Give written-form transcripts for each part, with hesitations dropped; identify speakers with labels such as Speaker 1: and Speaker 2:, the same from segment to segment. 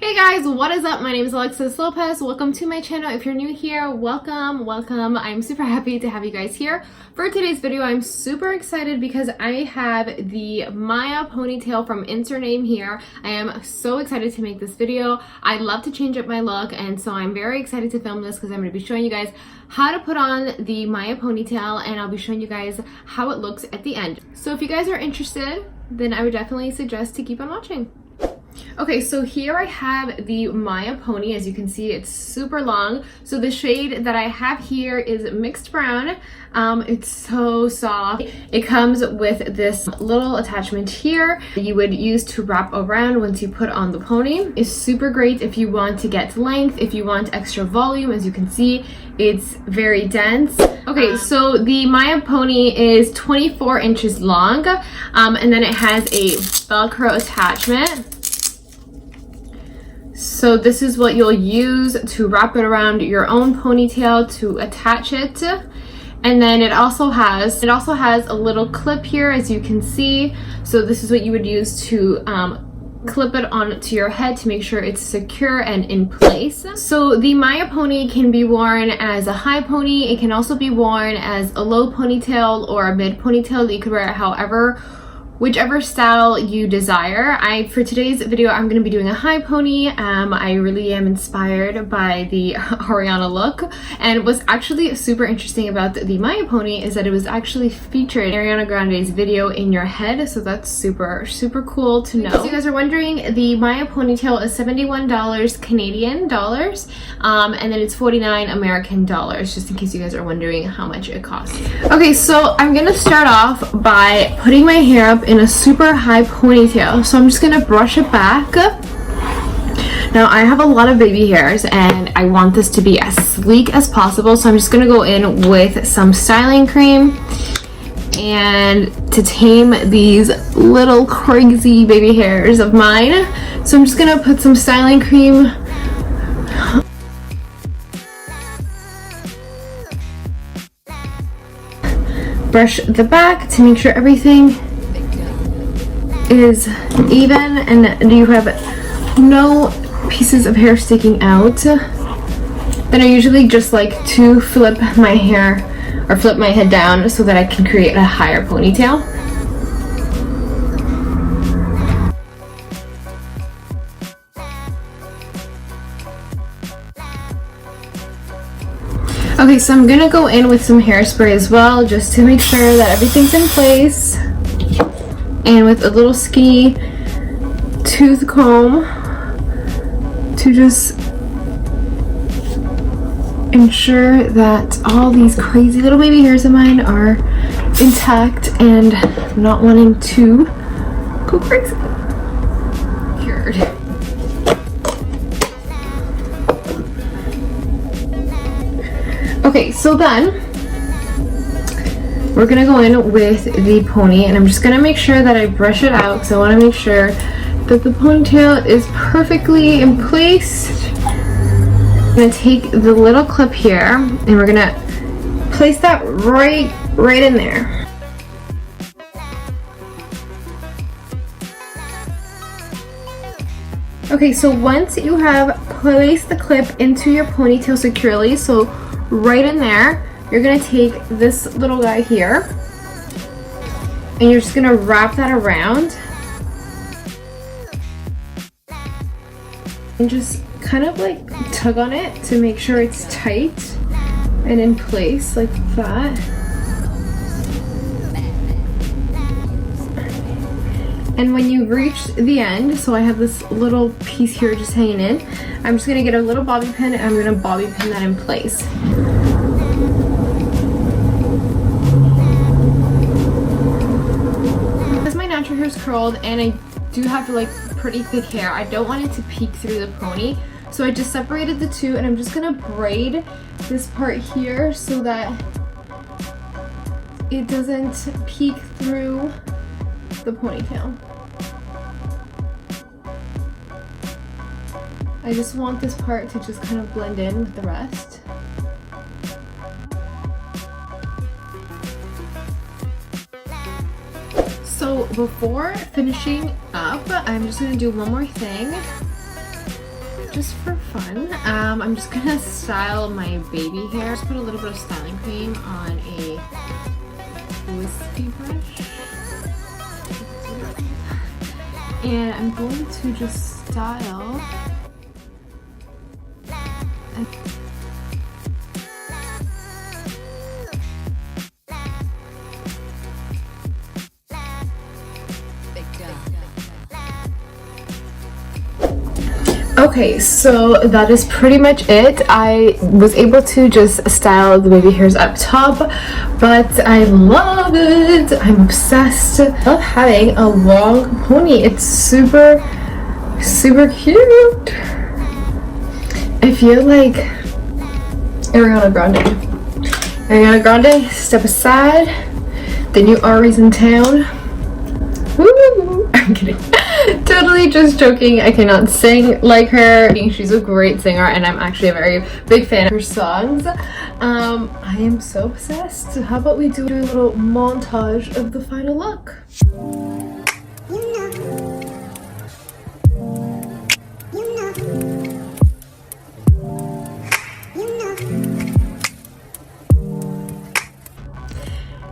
Speaker 1: Hey guys, what is up? My name is Alexis Lopez. Welcome to my channel. If you're new here, welcome. I'm super happy to have you guys here. For today's video, I'm super excited because I have the Miya ponytail from INH HAIR. I am so excited to make this video. I love to change up my look, and so I'm very excited to film this because I'm going to be showing you guys how to put on the Miya ponytail, and I'll be showing you guys how it looks at the end. So if you guys are interested, then I would definitely suggest to keep on watching. Okay, so here I have the Miya pony. As you can see, it's super long. So the shade that I have here is mixed brown. It's so soft. It comes with this little attachment here that you would use to wrap around once you put on the pony. It's super great if you want to get length, if you want extra volume. As you can see, it's very dense. Okay, so the Miya pony is 24 inches long, and then it has a Velcro attachment. So this is what you'll use to wrap it around your own ponytail to attach it. And then it also has a little clip here, as you can see. So this is what you would use to clip it onto your head to make sure it's secure and in place. So the Miya pony can be worn as a high pony. It can also be worn as a low ponytail or a mid ponytail. You could wear it whichever style you desire. For today's video, I'm going to be doing a high pony. I really am inspired by the Ariana look, and what's actually super interesting about the Miya pony is that it was actually featured in Ariana Grande's video In Your Head, so that's super cool to know. So you guys are wondering, the Miya ponytail is $71 Canadian dollars, and then it's $49 American dollars, just in case you guys are wondering how much it costs. Okay, so I'm gonna start off by putting my hair up in a super high ponytail. So I'm just gonna brush it back. Now I have a lot of baby hairs and I want this to be as sleek as possible, so I'm just gonna go in with some styling cream and to tame these little crazy baby hairs of mine. So I'm just gonna put some styling cream brush the back to make sure everything is even and you have no pieces of hair sticking out. Then I usually just like to flip my hair or flip my head down so that I can create a higher ponytail. Okay, so I'm gonna go in with some hairspray as well, just to make sure that everything's in place. And with a little skinny tooth comb to just ensure that all these crazy little baby hairs of mine are intact and not wanting to go crazy. Cured. Okay, so then we're gonna go in with the pony, and I'm just gonna make sure that I brush it out because I want to make sure that the ponytail is perfectly in place. I'm gonna take the little clip here and we're gonna place that right in there. Okay, so once you have placed the clip into your ponytail securely, so right in there, you're gonna take this little guy here and you're just gonna wrap that around and just kind of like tug on it to make sure it's tight and in place like that. And when you reach the end, so I have this little piece here just hanging in, I'm just gonna get a little bobby pin and I'm gonna bobby pin that in place. Natural hair is curled and I do have like pretty thick hair. I don't want it to peek through the pony, so I just separated the two and I'm just gonna braid this part here so that it doesn't peek through the ponytail. I just want this part to just kind of blend in with the rest. So before finishing up, I'm just gonna do one more thing. just for fun, I'm just gonna style my baby hair. Just put a little bit of styling cream on a wispy brush. And I'm going to just style. Okay, so that is pretty much it. I was able to just style the baby hairs up top, but I love it. I'm obsessed. I love having a long pony. It's super cute. I feel like Ariana Grande. Ariana Grande, step aside. The new Ari's in town. Woo! I'm kidding. Totally just joking. I cannot sing like her. She's a great singer and I'm actually a very big fan of her songs. I am so obsessed. How about we do a little montage of the final look?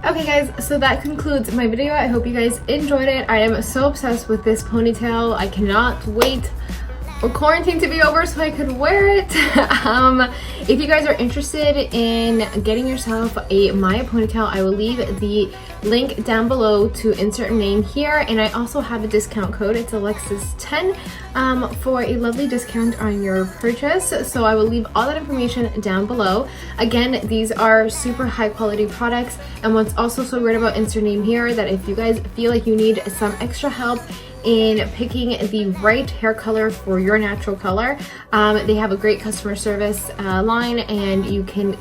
Speaker 1: Okay guys, so that concludes my video. I hope you guys enjoyed it. I am so obsessed with this ponytail. I cannot wait for quarantine to be over so I could wear it. If you guys are interested in getting yourself a Miya ponytail, I will leave the link down below to insert a name here, and I also have a discount code. It's Alexis 10 for a lovely discount on your purchase. So I will leave all that information down below. Again, these are super high quality products, and what's also so great about insert name here, that if you guys feel like you need some extra help in picking the right hair color for your natural color, they have a great customer service line, and you can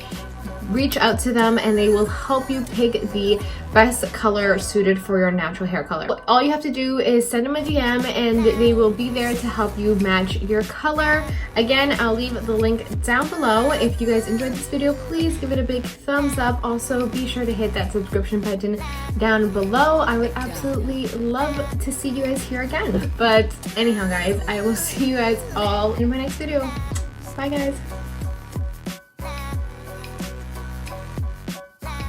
Speaker 1: reach out to them and they will help you pick the best color suited for your natural hair color. All you have to do is send them a DM and they will be there to help you match your color. Again, I'll leave the link down below. If you guys enjoyed this video, please give it a big thumbs up. Also, be sure to hit that subscription button down below. I would absolutely love to see you guys here again. But anyhow guys, I will see you guys all in my next video. Bye guys.